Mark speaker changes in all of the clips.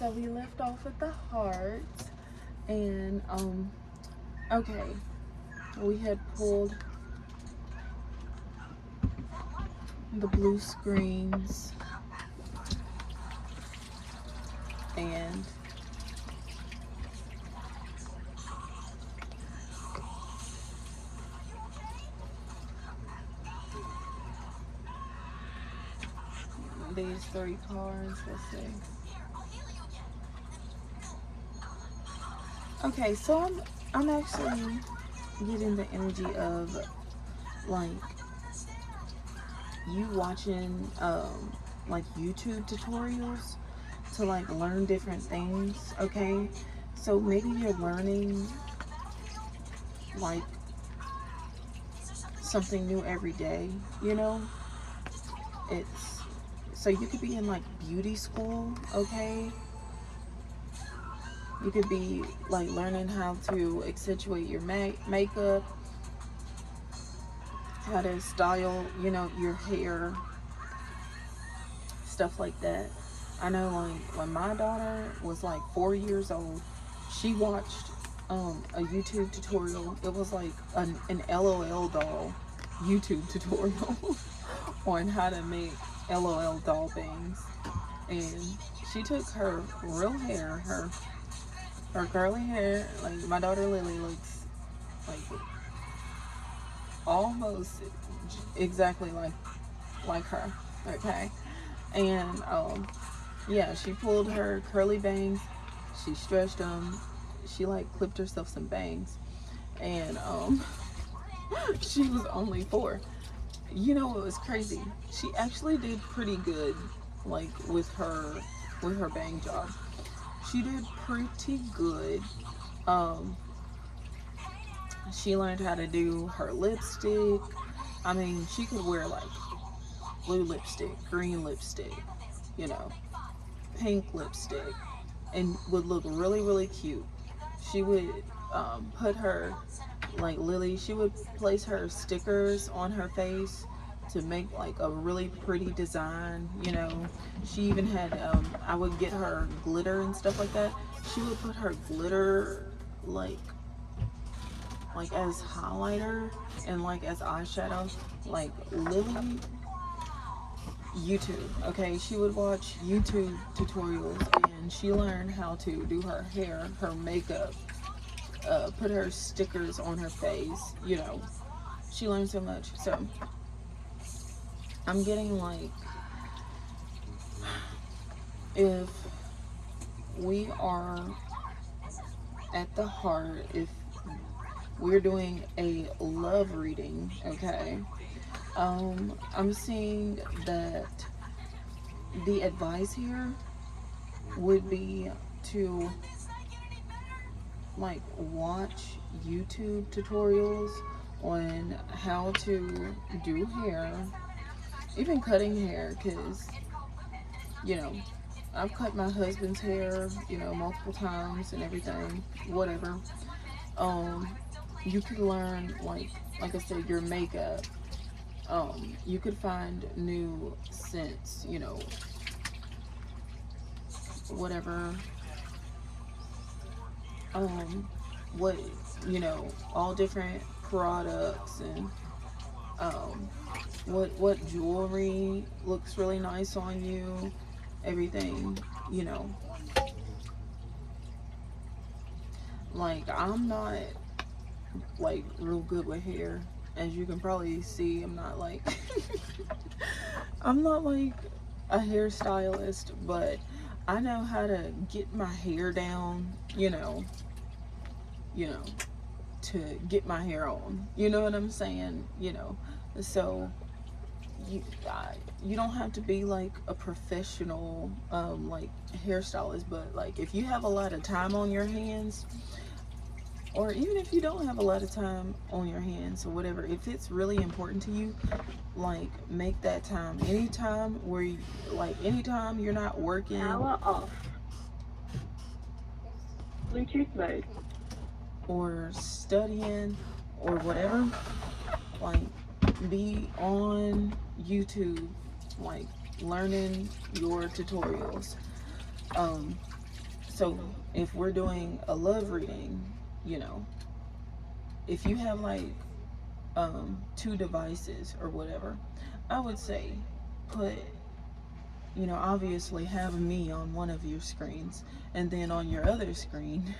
Speaker 1: So we left off at the heart, and okay, we had pulled the blue screens, and these 3 cards. Let's see. Okay, so I'm actually getting the energy of like you watching like YouTube tutorials to like learn different things. Okay, so maybe you're learning like something new every day, you know. It's so you could be in like beauty school. Okay, you could be like learning how to accentuate your makeup, how to style, you know, your hair, stuff like that. I know like when my daughter was like 4 years old, she watched a YouTube tutorial. It was like an LOL doll YouTube tutorial on how to make LOL doll things. And she took her real hair, her curly hair, like my daughter Lily looks like almost exactly like her. Okay. And yeah, she pulled her curly bangs, she stretched them, she like clipped herself some bangs, and she was only 4. You know what was crazy? She actually did pretty good, like with her bang job. She did pretty good. Um, she learned how to do her lipstick. I mean, she could wear like blue lipstick, green lipstick, you know, pink lipstick, and would look really, really cute. She would put her, like Lily, she would place her stickers on her face to make like a really pretty design, you know. She even had, I would get her glitter and stuff like that. She would put her glitter like as highlighter and like as eyeshadow. Like Lily, YouTube, okay? She would watch YouTube tutorials and she learned how to do her hair, her makeup, put her stickers on her face, you know. She learned so much. So I'm getting like, if we are at the heart, if we're doing a love reading, okay, I'm seeing that the advice here would be to like watch YouTube tutorials on how to do hair, even cutting hair, because you know, I've cut my husband's hair, you know, multiple times and everything, whatever. um you could learn like I said, your makeup. You could find new scents, you know, whatever. What, you know, all different products, and um what jewelry looks really nice on you, everything, you know. Like I'm not like real good with hair, as you can probably see. I'm not like I'm not like a hairstylist, but I know how to get my hair down, you know, to get my hair on. You know what I'm saying? You know, so you you don't have to be like a professional like hairstylist, but like if you have a lot of time on your hands, or even if you don't have a lot of time on your hands or whatever, if it's really important to you, like make that time. Anytime where you, like anytime you're not working,
Speaker 2: power off, Bluetooth mode,
Speaker 1: or studying or whatever, like be on YouTube, like learning your tutorials. So if we're doing a love reading, you know, if you have like two devices or whatever, I would say put, you know, obviously have me on one of your screens, and then on your other screen,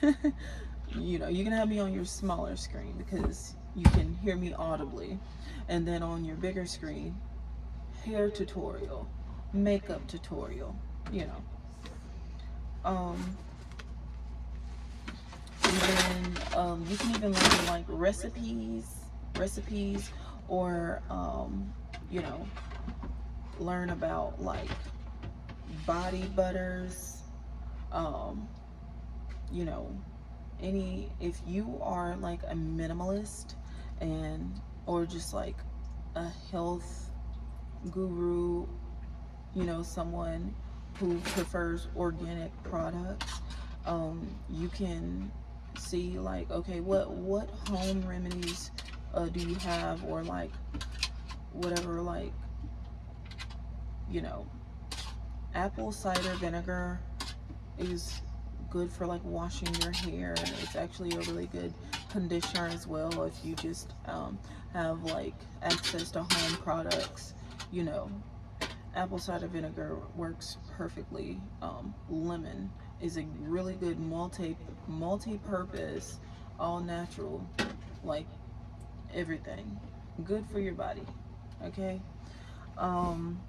Speaker 1: you know, you can have me on your smaller screen because you can hear me audibly, and then on your bigger screen, hair tutorial, makeup tutorial, you know. Um, and then you can even learn like recipes, or you know, learn about like body butters, um, you know, any, if you are like a minimalist, and or just like a health guru, you know, someone who prefers organic products, you can see like, okay, what home remedies do you have, or like whatever, like, you know, apple cider vinegar is good for like washing your hair. It's actually a really good conditioner as well if you just have like access to home products, you know. Apple cider vinegar works perfectly. Lemon is a really good multi-purpose, all natural, like everything. Good for your body. Okay. Um,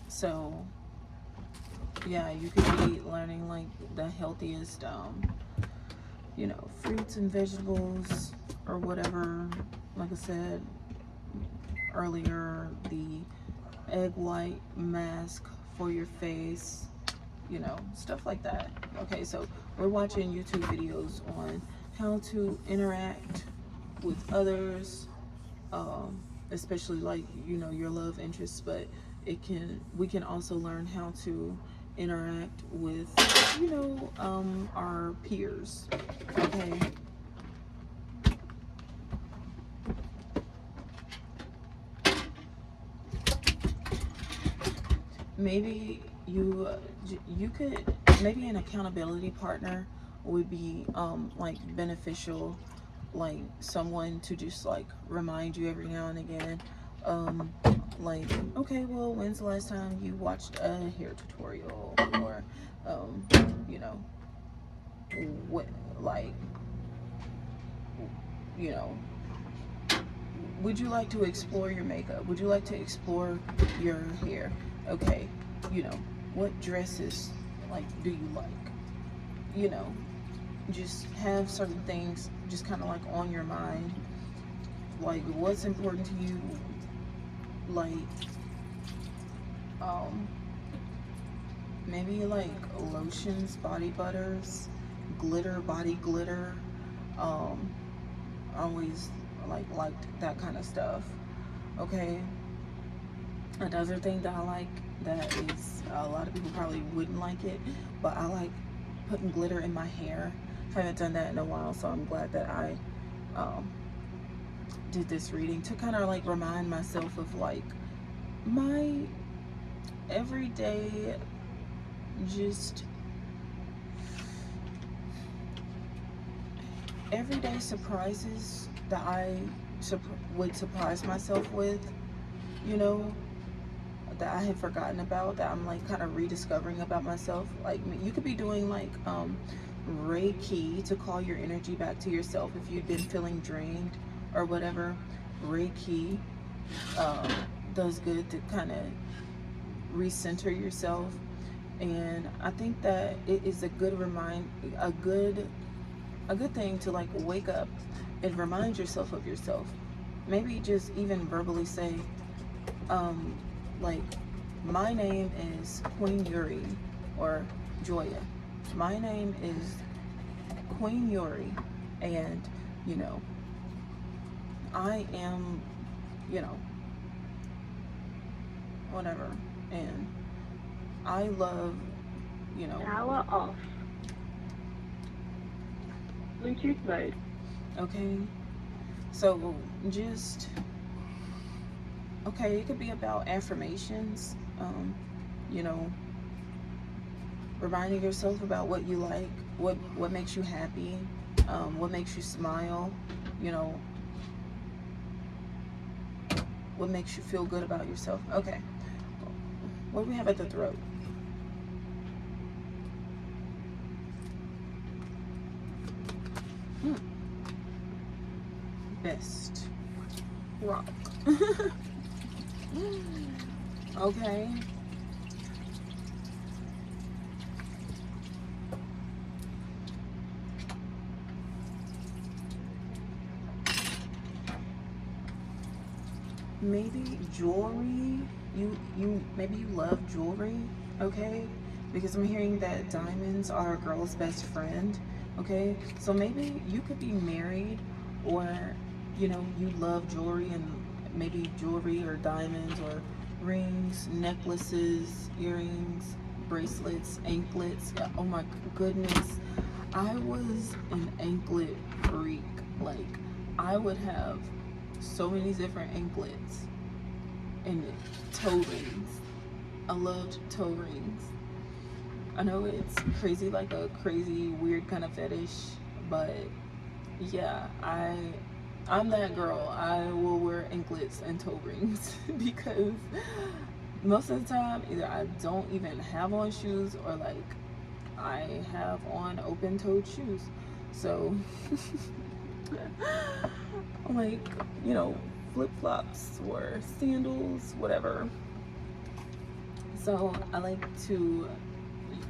Speaker 1: so yeah, you could be learning like the healthiest, you know, fruits and vegetables or whatever. Like I said earlier, the egg white mask for your face, you know, stuff like that. Okay, so we're watching YouTube videos on how to interact with others, especially like, you know, your love interests, but we can also learn how to interact with, you know, our peers. Okay. Maybe you could, maybe an accountability partner would be like beneficial, like someone to just like remind you every now and again, um like, okay, well, when's the last time you watched a hair tutorial, or um you know, what, like, you know, would you like to explore your makeup? Would you like to explore your hair? Okay, you know, what dresses like do you like? You know, just have certain things just kind of like on your mind, like what's important to you, like um maybe like lotions, body butters, glitter, body glitter. um Always like liked that kind of stuff. Okay. Another thing that I like, that is, a lot of people probably wouldn't like it, but I like putting glitter in my hair. I haven't done that in a while, so I'm glad that I um, did this reading to kind of like remind myself of like my everyday, just everyday surprises that I would surprise myself with, you know, that I had forgotten about, that I'm like kind of rediscovering about myself. Like, you could be doing like Reiki to call your energy back to yourself if you've been feeling drained or whatever. Reiki um, does good to kind of recenter yourself, and I think that it is a good a good thing to like wake up and remind yourself of yourself. Maybe just even verbally say, um, like, my name is Queen Yuri, or Joya. My name is Queen Yuri, and, you know, I am, you know, whatever, and I love, you know.
Speaker 2: Power off. Bluetooth mode.
Speaker 1: Okay, so just, okay, it could be about affirmations, you know, reminding yourself about what you like, what makes you happy, what makes you smile, you know, what makes you feel good about yourself. Okay, what do we have at the throat? Best rock. Okay. Maybe jewelry. You maybe you love jewelry, okay? Because I'm hearing that diamonds are a girl's best friend, okay? So maybe you could be married, or you love jewelry, and maybe jewelry or diamonds or rings, necklaces, earrings, bracelets, anklets. Yeah, oh my goodness. I was an anklet freak. Like, I would have so many different anklets and toe rings. I loved toe rings. I know it's crazy, like a crazy weird kind of fetish, but yeah, I'm that girl. I will wear anklets and toe rings because most of the time either I don't even have on shoes, or like I have on open-toed shoes. So like, flip-flops or sandals, whatever. So I like to,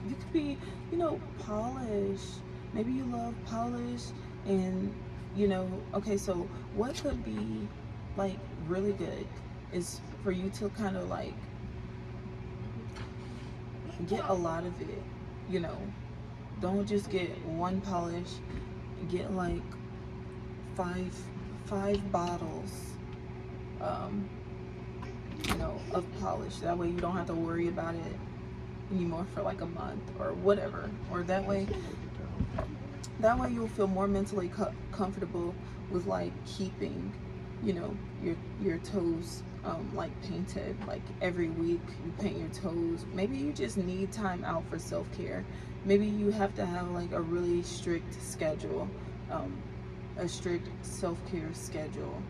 Speaker 1: you could be, polish. Maybe you love polish, and, okay, so what could be like really good is for you to kind of like get a lot of it, you know. Don't just get one polish, get like five bottles, of polish. That way you don't have to worry about it anymore for like a month or whatever. Or that way you'll feel more mentally comfortable with like keeping, your toes like painted. Like every week you paint your toes. Maybe you just need time out for self-care. Maybe you have to have like a really strict schedule, a strict self-care schedule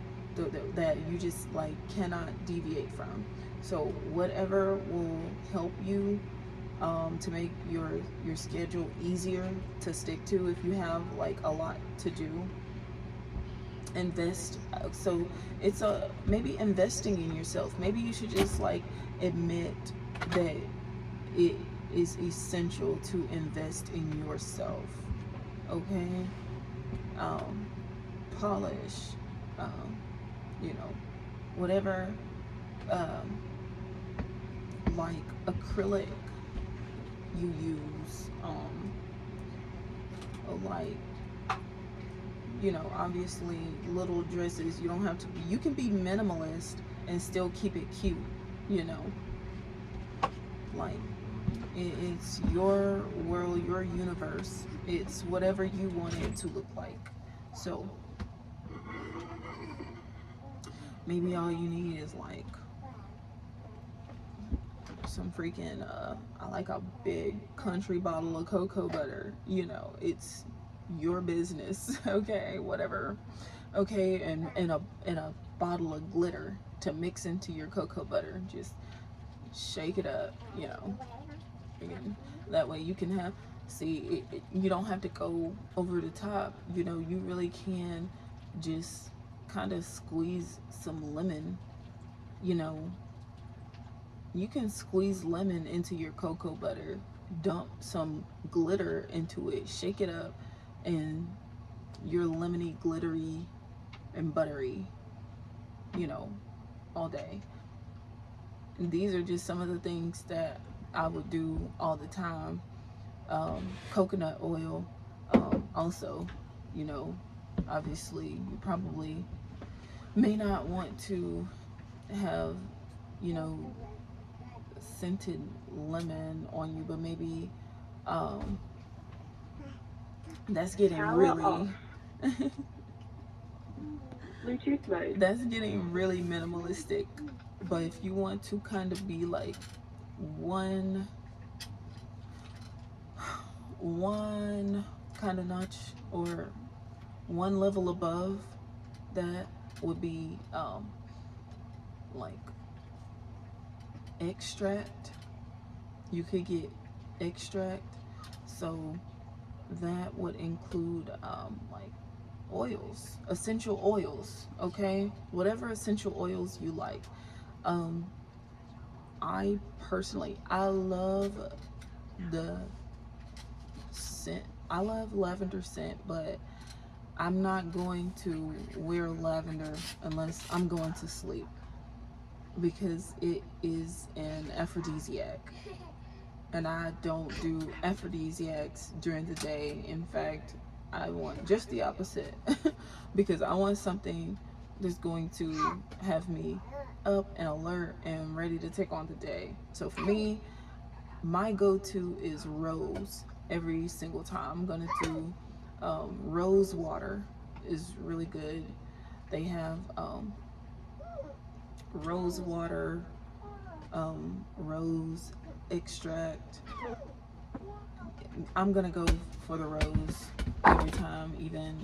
Speaker 1: that you just like cannot deviate from. So whatever will help you to make your schedule easier to stick to if you have like a lot to do. Invest. So it's maybe investing in yourself. Maybe you should just like admit that it is essential to invest in yourself. Okay. Polish, whatever, like acrylic you use, like, obviously little dresses. You don't have to, you can be minimalist and still keep it cute, like it's your world, your universe. It's whatever you want it to look like. So maybe all you need is like some freaking I like a big country bottle of cocoa butter. It's your business. Okay, whatever. Okay, and a bottle of glitter to mix into your cocoa butter. Just shake it up, and that way you can have, see, you don't have to go over the top. You really can just kind of squeeze some lemon. You can squeeze lemon into your cocoa butter, dump some glitter into it, shake it up, and you're lemony, glittery, and buttery, all day. And these are just some of the things that I would do all the time. Coconut oil, also, obviously you probably may not want to have, scented lemon on you, but maybe that's getting really
Speaker 2: Bluetooth mode.
Speaker 1: that's getting really minimalistic. But if you want to kind of be like one one kind of notch or one level above that would be like extract. You could get extract, so that would include like oils, essential oils, okay, whatever essential oils you like. um I personally, I love the scent. I love lavender scent, but I'm not going to wear lavender unless I'm going to sleep, because it is an aphrodisiac. And I don't do aphrodisiacs during the day. In fact, I want just the opposite because I want something that's going to have me up and alert and ready to take on the day. So for me, my go-to is rose every single time. I'm gonna do rose water is really good. They have rose water, rose extract. I'm gonna go for the rose every time, even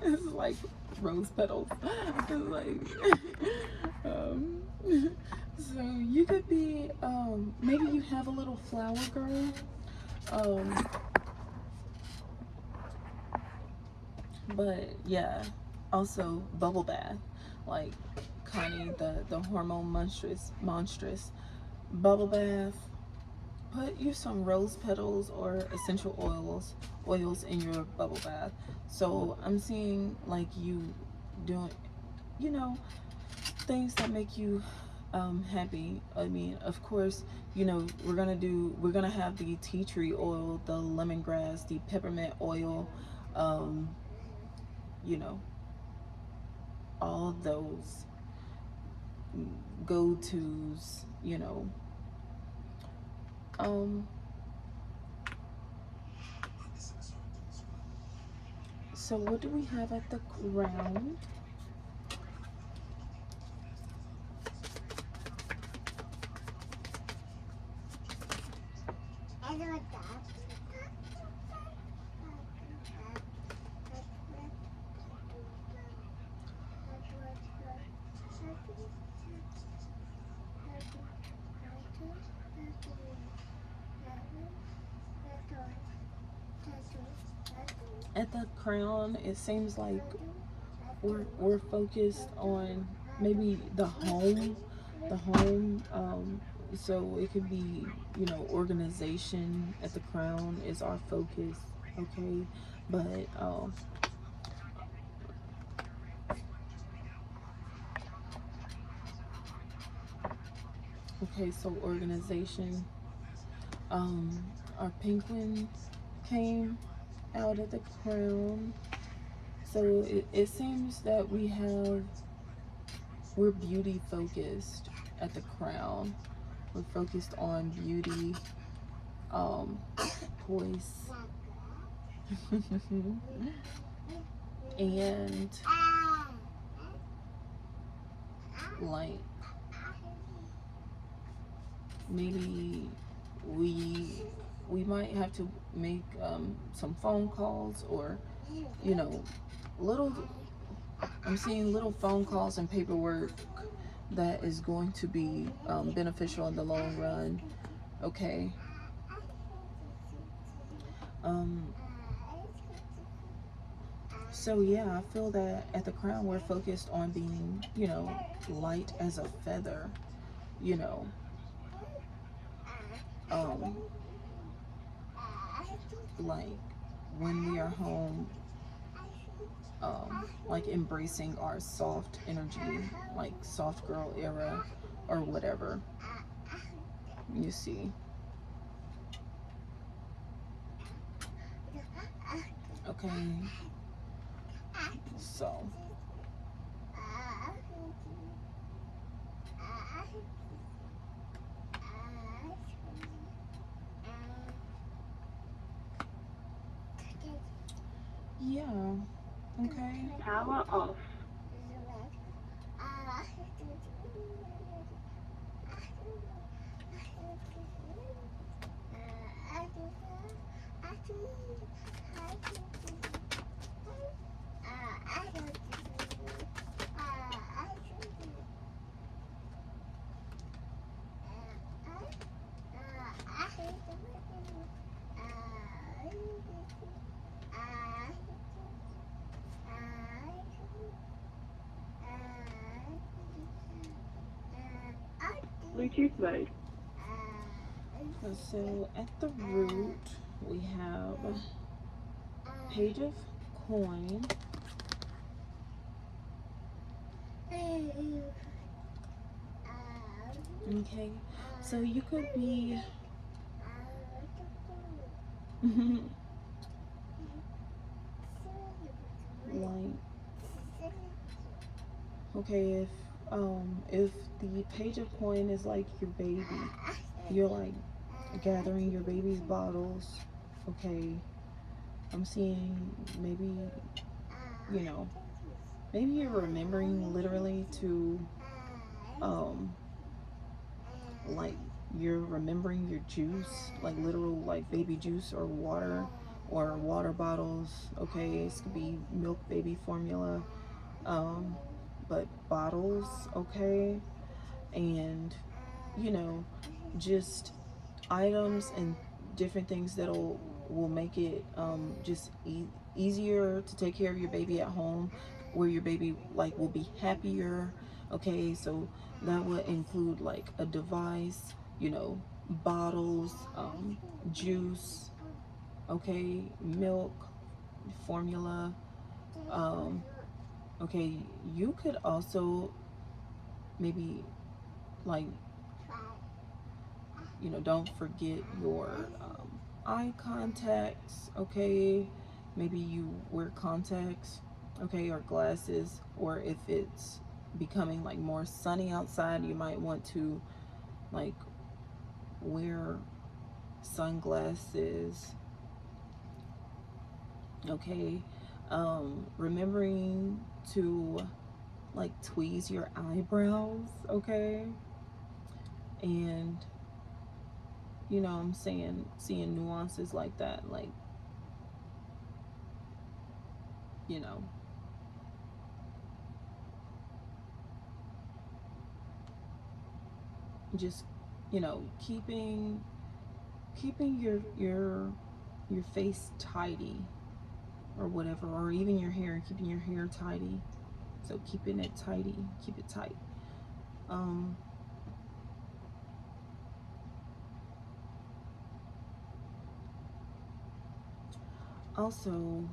Speaker 1: it's like rose petals. It's like so you could be maybe you have a little flower girl. But yeah, also bubble bath, like Connie, the hormone monstrous bubble bath. Put you some rose petals or essential oils in your bubble bath. So I'm seeing like you doing, you know, things that make you happy. I mean, of course, you know, we're gonna have the tea tree oil, the lemongrass, the peppermint oil, um, you know, all of those go-tos, you know. Um, so what do we have at the ground? At the crown, it seems like we're focused on maybe the home. So it could be, you know, organization at the crown is our focus, okay? But okay, so organization. Our penguin came out of the crown. So it seems that we're beauty focused at the crown. We're focused on beauty, voice, and like maybe we might have to make some phone calls, or you know, little I'm seeing little phone calls and paperwork that is going to be beneficial in the long run, okay? um so yeah, I feel that at the crown we're focused on being, you know, light as a feather, you know. um like when we are home, like embracing our soft energy, like soft girl era or whatever, you see. Okay, so yeah, okay.
Speaker 2: Power off. Bluetooth mode.
Speaker 1: So at the root, we have Page of Coin. Okay, so you could be like, okay, if the Page of Coin is like your baby, you're like gathering your baby's bottles. Okay, I'm seeing maybe, you know, maybe you're remembering literally to like you're remembering your juice, like literal like baby juice or water bottles. Okay, this could be milk baby formula, but bottles. Okay, and you know, just items and different things that'll will make it just easier to take care of your baby at home, where your baby like will be happier. Okay, so that would include like a device, you know, bottles, juice, okay, milk, formula. um, okay, you could also maybe like, you know, don't forget your eye contacts. Okay, maybe you wear contacts, okay, or glasses, or if it's becoming like more sunny outside, you might want to like wear sunglasses. Okay, remembering to like tweeze your eyebrows. Okay, and you know, I'm saying, seeing nuances like that, like, you know, just, you know, keeping your face tidy or whatever, or even your hair, keeping your hair tidy. So keeping it tidy, keep it tight. Also,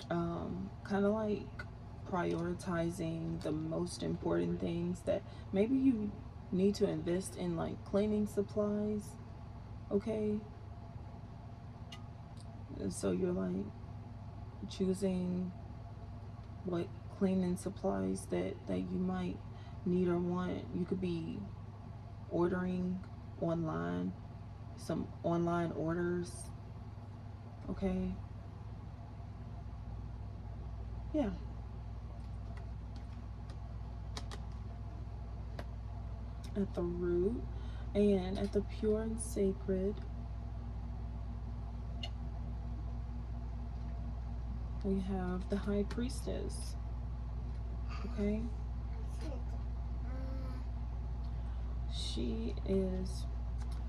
Speaker 1: kind of like prioritizing the most important things that maybe you need to invest in, like cleaning supplies. Okay, and so you're like choosing what cleaning supplies that you might need or want. You could be ordering online, some online orders. Okay, yeah. At the root, and at the pure and sacred, we have the High Priestess. Okay,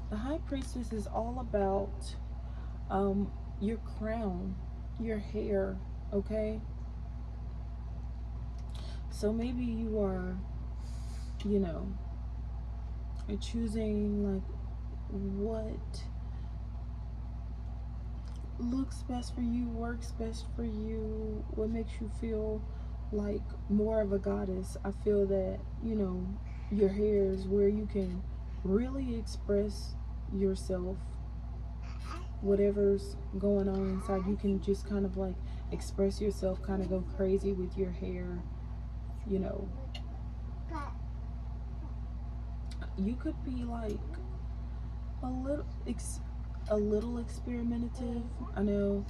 Speaker 1: the High Priestess is all about your crown, your hair. Okay, so maybe you are, you know, you're choosing like what looks best for you, works best for you, what makes you feel like more of a goddess. I feel that, you know, your hair is where you can really express yourself. Whatever's going on inside, you can just kind of like express yourself, kind of go crazy with your hair, you know. You could be like a little experimentative. I know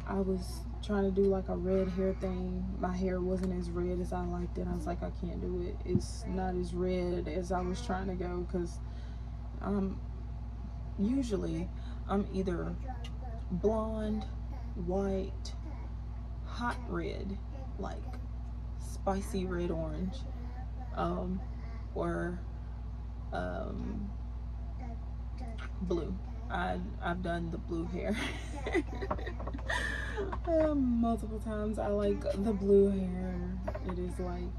Speaker 1: I was trying to do like a red hair thing. My hair wasn't as red as I liked it. I was like, I can't do it. It's not as red as I was trying to go, because usually I'm either blonde, white, hot red, like spicy red orange, or blue. I've done the blue hair multiple times. I like the blue hair. It is like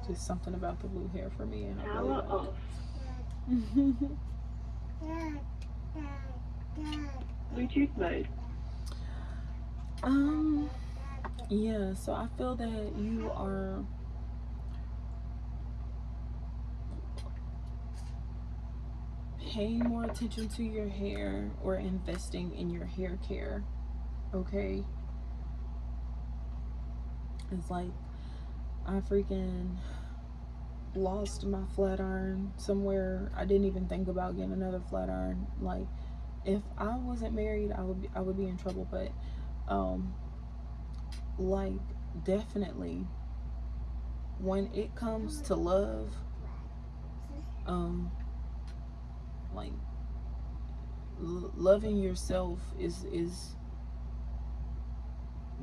Speaker 1: Just something about the blue hair for me, and I really
Speaker 2: Power off.
Speaker 1: like.
Speaker 2: Bluetooth mode.
Speaker 1: um, yeah. So I feel that you are paying more attention to your hair or investing in your hair care. Okay, it's like I freaking lost my flat iron somewhere. I didn't even think about getting another flat iron. Like, if I wasn't married, I would be in trouble. But um, like, definitely when it comes to love, um, like loving yourself is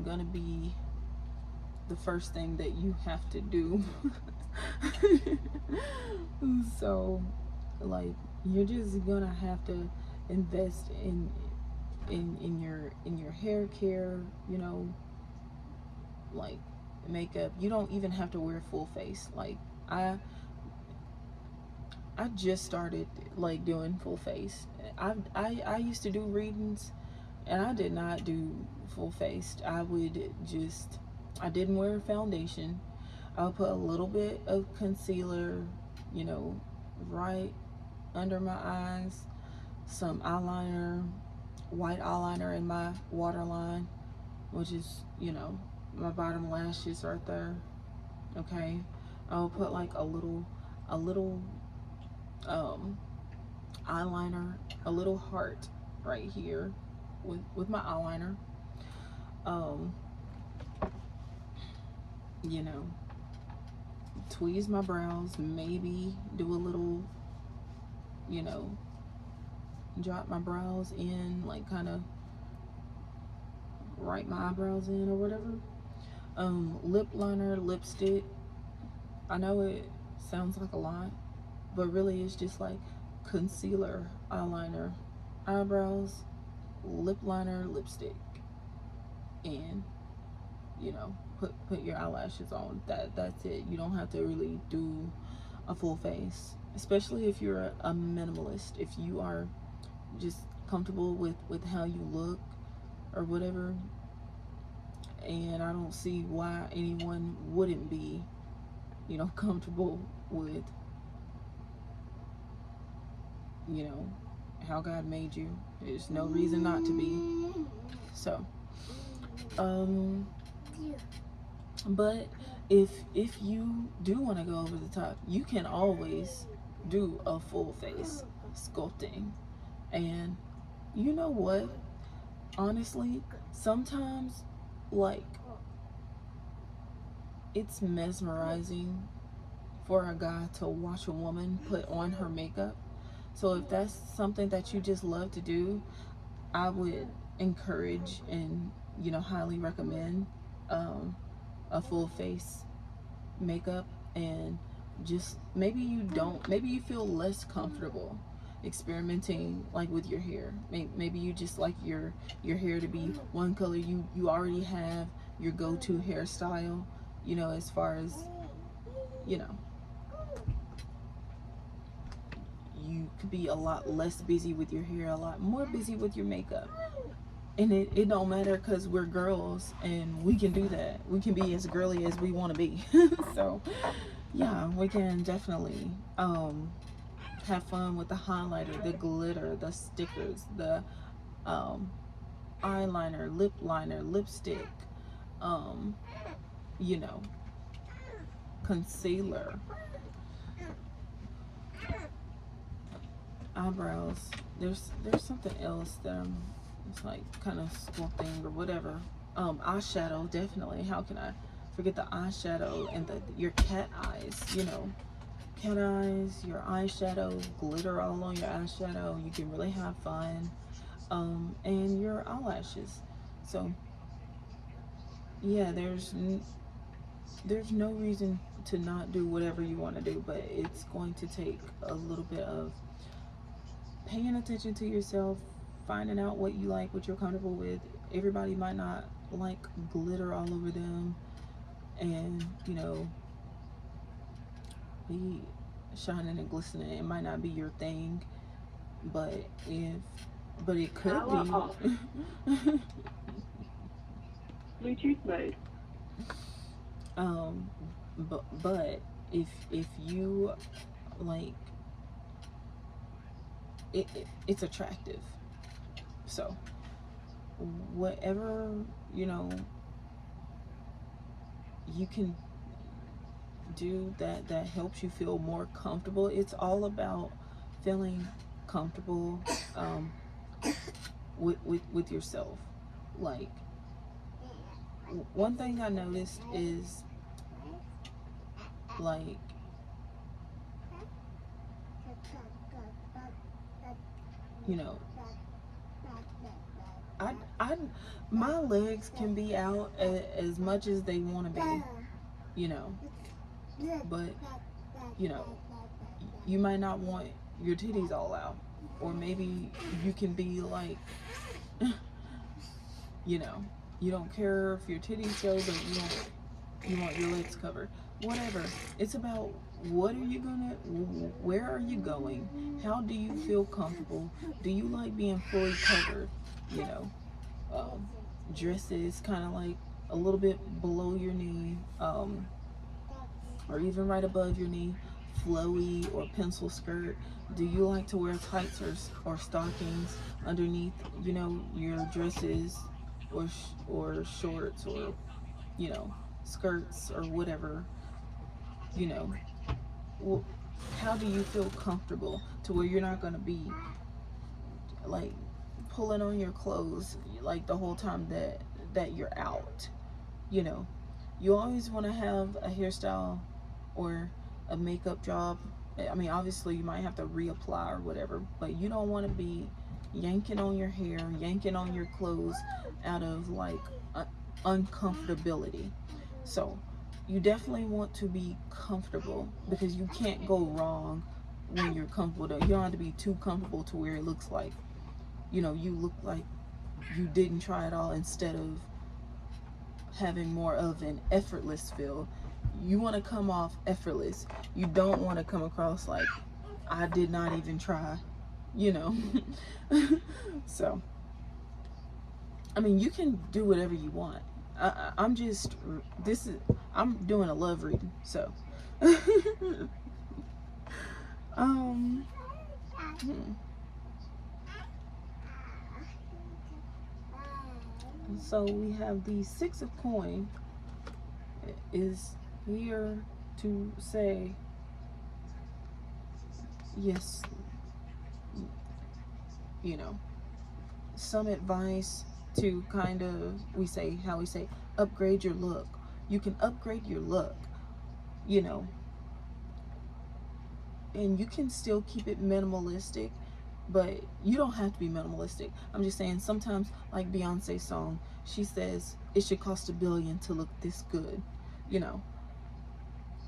Speaker 1: gonna be the first thing that you have to do. So, like, you're just gonna have to invest in your hair care, like makeup. You don't even have to wear full face. Like, I I just started like doing full face. I used to do readings, and I did not do full face. I didn't wear foundation. I'll put a little bit of concealer, you know, right under my eyes, some eyeliner, white eyeliner in my waterline, which is, my bottom lashes right there. Okay. I'll put like a little um eyeliner, a little heart right here with my eyeliner. Um, you know, tweeze my brows, maybe do a little, you know, drop my brows in, like kind of write my eyebrows in or whatever. Lip liner, lipstick. I know it sounds like a lot, but really it's just like concealer, eyeliner, eyebrows, lip liner, lipstick, and put your eyelashes on. That's it. You don't have to really do a full face, especially if you're a minimalist. If you are just comfortable with how you look or whatever, and I don't see why anyone wouldn't be, comfortable with, you know, how God made you. There's no reason not to be. So, um, but if you do want to go over the top, you can always do a full face sculpting. And you know what? Honestly, sometimes, like, it's mesmerizing for a guy to watch a woman put on her makeup. So if that's something that you just love to do, I would encourage and, highly recommend a full face makeup. And just maybe you feel less comfortable experimenting like with your hair. Maybe you just like your hair to be one color. You already have your go-to hairstyle, as far as, you know you could be a lot less busy with your hair, a lot more busy with your makeup. And it don't matter, because we're girls and we can do that. We can be as girly as we want to be. So yeah, we can definitely have fun with the highlighter, the glitter, the stickers, the um, eyeliner, lip liner, lipstick, um, you know, concealer, eyebrows. There's something else that it's like kind of sculpting or whatever. Eyeshadow, definitely. How can I forget the eyeshadow and your cat eyes? Cat eyes, your eyeshadow, glitter all on your eyeshadow. You can really have fun. And your eyelashes. So yeah, there's no reason to not do whatever you want to do, but it's going to take a little bit of paying attention to yourself, finding out what you like, what you're comfortable with. Everybody might not like glitter all over them, and be shining and glistening. It might not be your thing, but if but it could
Speaker 2: Power off.
Speaker 1: be.
Speaker 2: Bluetooth mode.
Speaker 1: um but if you like it's attractive. So whatever, you know, you can do that helps you feel more comfortable. It's all about feeling comfortable, with yourself. Like, one thing I noticed is, like, you know, I my legs can be out as much as they want to be, you know, but you know, you might not want your titties all out, or maybe you can be like, you know, you don't care if your titties show, but you want your legs covered. Whatever. It's about, where are you going? How do you feel comfortable? Do you like being fully covered? You know, dresses kind of like a little bit below your knee, or even right above your knee, flowy or pencil skirt. Do you like to wear tights or stockings underneath, you know, your dresses, or shorts, or, you know, skirts, or whatever, you know? How do you feel comfortable to where you're not going to be like pulling on your clothes like the whole time that you're out? You know, you always want to have a hairstyle or a makeup job. I mean, obviously you might have to reapply or whatever, but you don't want to be yanking on your hair, yanking on your clothes out of like uncomfortability. So you definitely want to be comfortable, because you can't go wrong when you're comfortable. You don't have to be too comfortable to where it looks like, you know, you look like you didn't try it all, instead of having more of an effortless feel. You want to come off effortless. You don't want to come across like, I did not even try, you know. So, I mean, you can do whatever you want. I'm just, I'm doing a love reading, so. um, hmm. So we have the Six of Coin is here to say, yes, you know, some advice to kind of, we say, upgrade your look. You can upgrade your look, you know, and you can still keep it minimalistic, but you don't have to be minimalistic. I'm just saying, sometimes, like Beyonce's song, she says it should cost $1 billion to look this good, you know,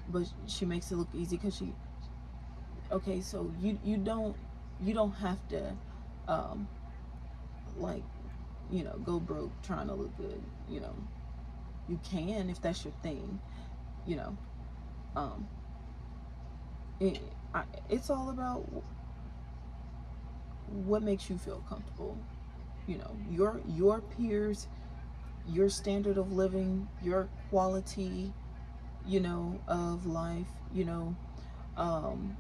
Speaker 1: but she makes it look easy because okay, so you don't have to, um, like, you know, go broke trying to look good, you know. You can, if that's your thing, you know. Um, it, it's all about what makes you feel comfortable. You know, your peers, your standard of living, your quality, you know, of life, you know. Um,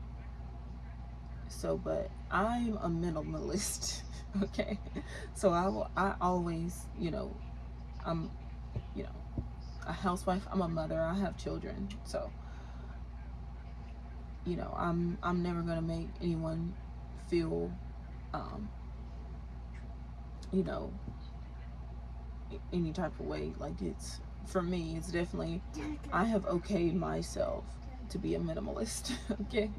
Speaker 1: so, but I'm a minimalist, okay. So I always, you know, I'm, you know, a housewife. I'm a mother. I have children, so, you know, I'm never gonna make anyone feel, um, you know, any type of way. Like, it's, for me, it's definitely, I have okayed myself to be a minimalist. Okay.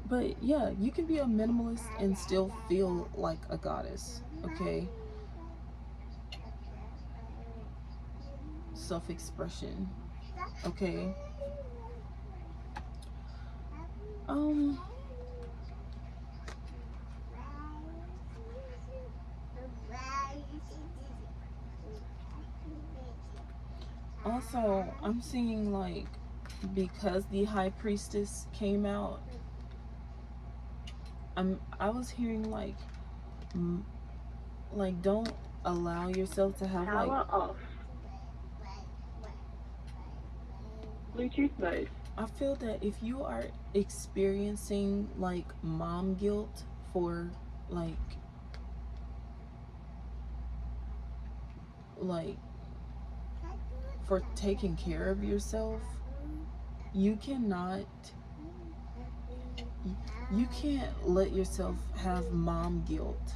Speaker 1: But yeah, you can be a minimalist and still feel like a goddess. Okay. Self-expression. Okay. um Also, I'm seeing like, because the high priestess came out, I was hearing like don't allow yourself to have like,
Speaker 2: Power off. Bluetooth mode.
Speaker 1: I feel that if you are experiencing like mom guilt for like like for taking care of yourself, you cannot you can't let yourself have mom guilt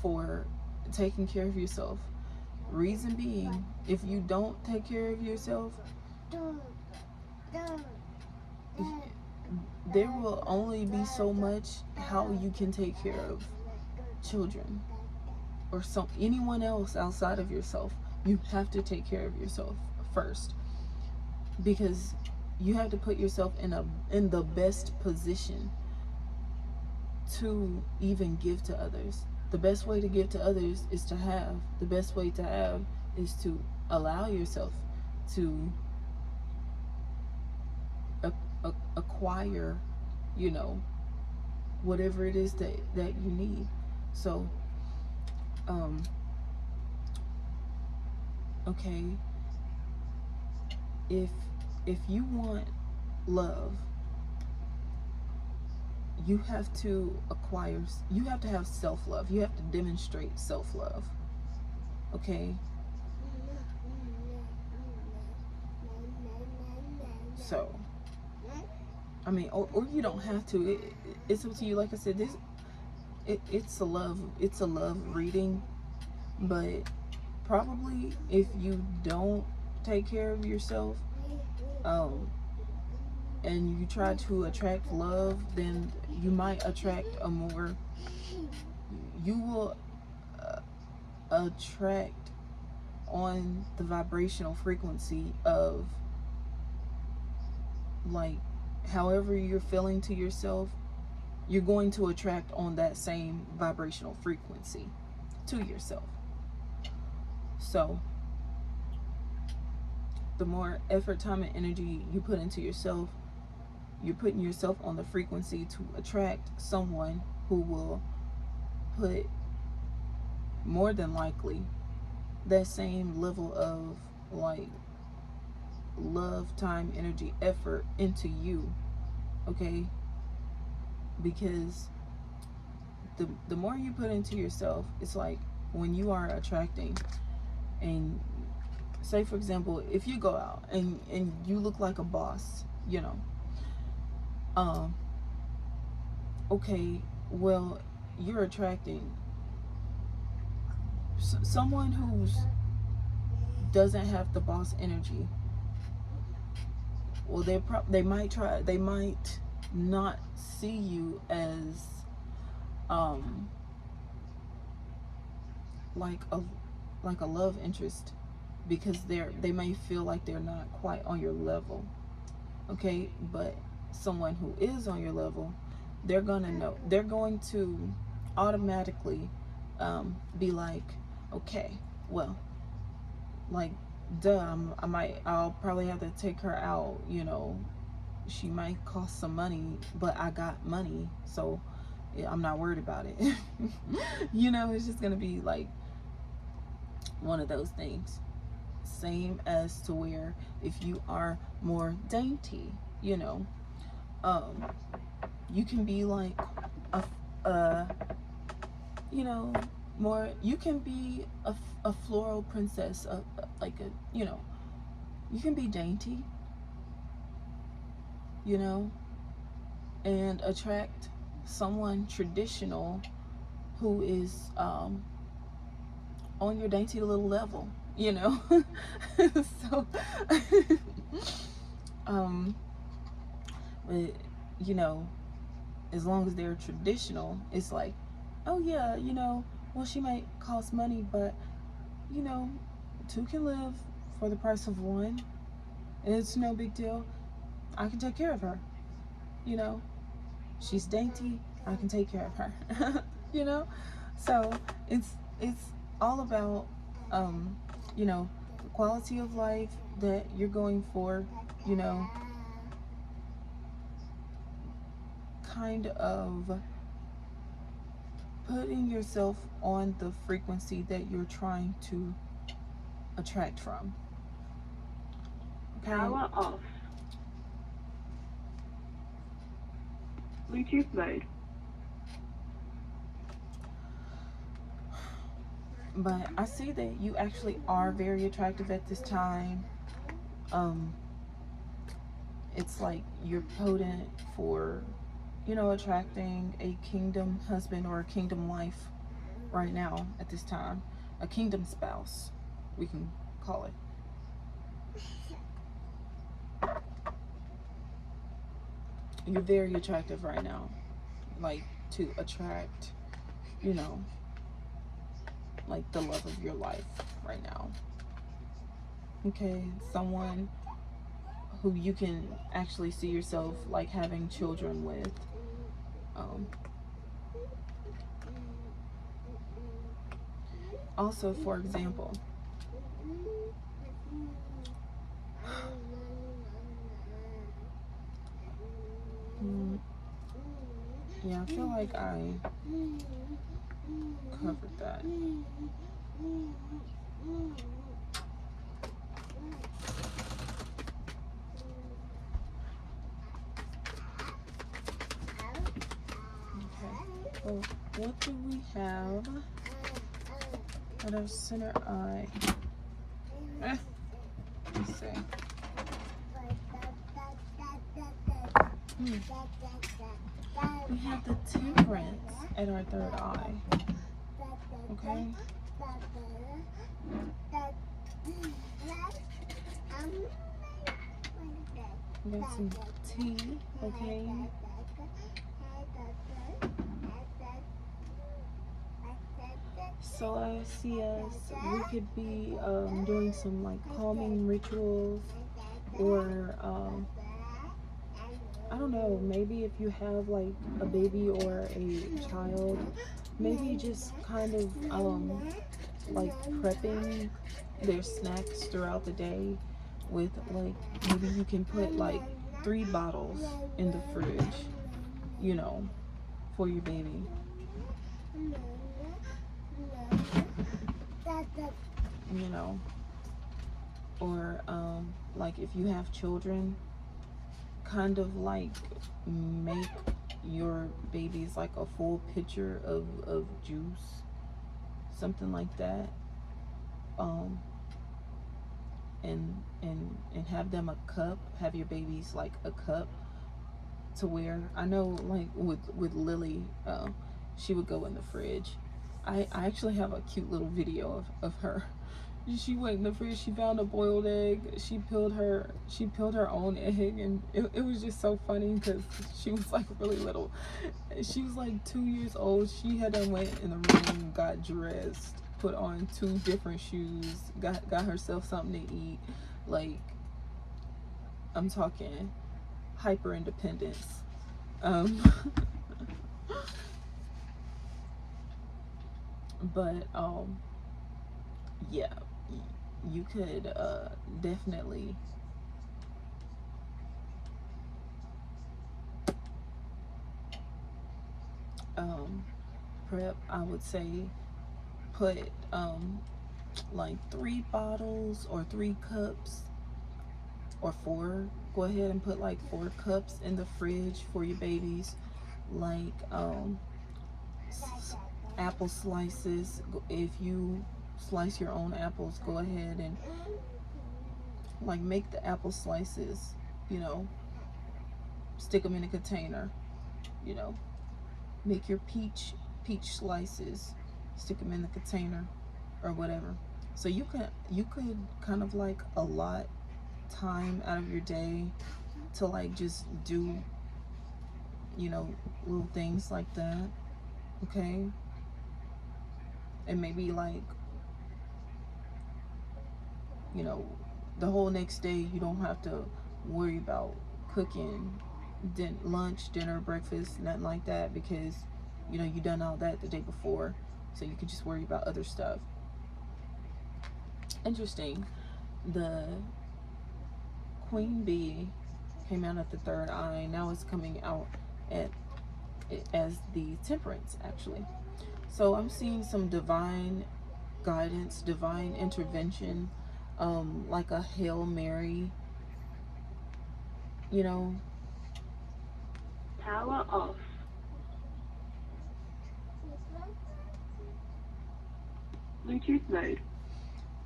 Speaker 1: for taking care of yourself. Reason being, if you don't take care of yourself, there will only be so much how you can take care of children or anyone else outside of yourself. You have to take care of yourself first, because you have to put yourself in the best position to even give to others. The best way to give to others is to have. The best way to have is to allow yourself to acquire, you know, whatever it is that you need. So, okay, if you want love, you have to you have to have self-love. You have to demonstrate self-love. Okay? So, I mean, or you don't have to. It's up to you. Like I said, it's a love reading, but probably if you don't take care of yourself, and you try to attract love, then you might attract you will attract on the vibrational frequency of like however you're feeling to yourself, you're going to attract on that same vibrational frequency to yourself. So the more effort, time, and energy you put into yourself, you're putting yourself on the frequency to attract someone who will put, more than likely, that same level of like love, time, energy, effort into you. Okay? Because the more you put into yourself, it's like when you are attracting, and say for example, if you go out and you look like a boss, you know, okay, well, you're attracting someone who's doesn't have the boss energy. Well, they might not see you as like a love interest, because they may feel like they're not quite on your level. Okay? But someone who is on your level, they're going to automatically be like, okay, well, like, duh, I'll probably have to take her out, you know, she might cost some money, but I got money, so yeah, I'm not worried about it. You know, it's just gonna be like one of those things. Same as to where if you are more dainty, you know, you can be like you know, more, you can be a floral princess, like a, you know, you can be dainty, you know, and attract someone traditional who is on your dainty little level, you know. So but you know, as long as they're traditional, it's like, oh yeah, you know, well, she might cost money, but you know, two can live for the price of one. It's no big deal. I can take care of her. You know, she's dainty. I can take care of her. You know, so it's all about you know, the quality of life that you're going for, you know, kind of putting yourself on the frequency that you're trying to attract from. Okay?
Speaker 2: Power off. Bluetooth mode.
Speaker 1: But I see that you actually are very attractive at this time. It's like you're potent for, you know, attracting a kingdom husband or a kingdom wife right now at this time. A kingdom spouse, we can call it. You're very attractive right now. Like, to attract, you know, like the love of your life right now. Okay, someone who you can actually see yourself like having children with. Also, for example, yeah, I feel like I covered that. So what do we have at our center eye? Let's see. We have the temperance at our third eye. Okay. We got some tea. Okay. So I see us, we could be doing some like calming rituals, or I don't know, maybe if you have like a baby or a child, maybe just kind of like prepping their snacks throughout the day with like, maybe you can put like 3 bottles in the fridge, you know, for your baby. You know, or like if you have children, kind of like make your babies like a full pitcher of juice, something like that, and have them a cup, have your babies like a cup, to where I know like with Lily, she would go in the fridge. I actually have a cute little video of her. She went in the fridge, she found a boiled egg, she peeled her own egg, and it was just so funny because she was like really little. She was like 2 years old. She had done went in the room, got dressed, put on 2 different shoes, got herself something to eat. Like, I'm talking hyper independence. But yeah, you could definitely prep. I would say put like 3 bottles or 3 cups or 4. Go ahead and put like 4 cups in the fridge for your babies. Like apple slices. If you slice your own apples, go ahead and like make the apple slices, you know, stick them in a container, you know, make your peach slices, stick them in the container or whatever. So you could kind of like allot time out of your day to like just do, you know, little things like that. Okay. And maybe like, you know, the whole next day you don't have to worry about cooking lunch, dinner, breakfast, nothing like that, because you know you done all that the day before, so you can just worry about other stuff. Interesting. The queen bee came out at the third eye. Now it's coming out at as the temperance, actually. So I'm seeing some divine guidance, divine intervention, like a Hail Mary, you know.
Speaker 2: Power off. Bluetooth mode.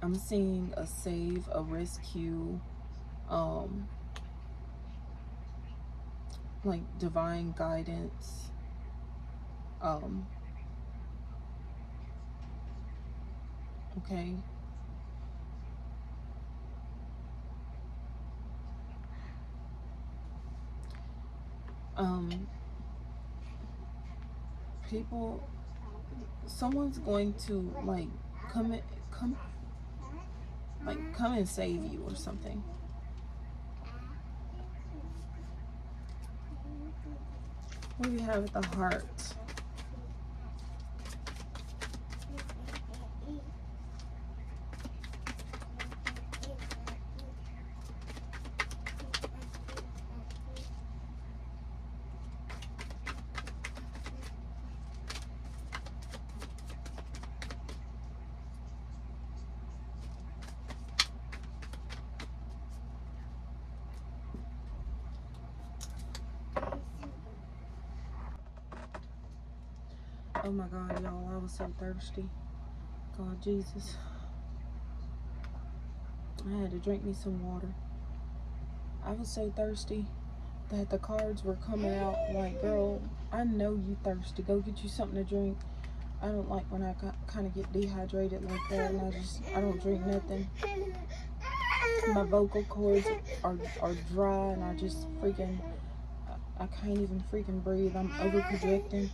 Speaker 1: I'm seeing a save, a rescue, like divine guidance. Okay. People, someone's going to like come come and save you or something. What do we have at the heart? Oh my God, y'all, I was so thirsty. God, Jesus. I had to drink me some water. I was so thirsty that the cards were coming out like, girl, I know you thirsty. Go get you something to drink. I don't like when I kind of get dehydrated like that, and I don't drink nothing. My vocal cords are dry, and I just freaking, I can't even freaking breathe. I'm over projecting.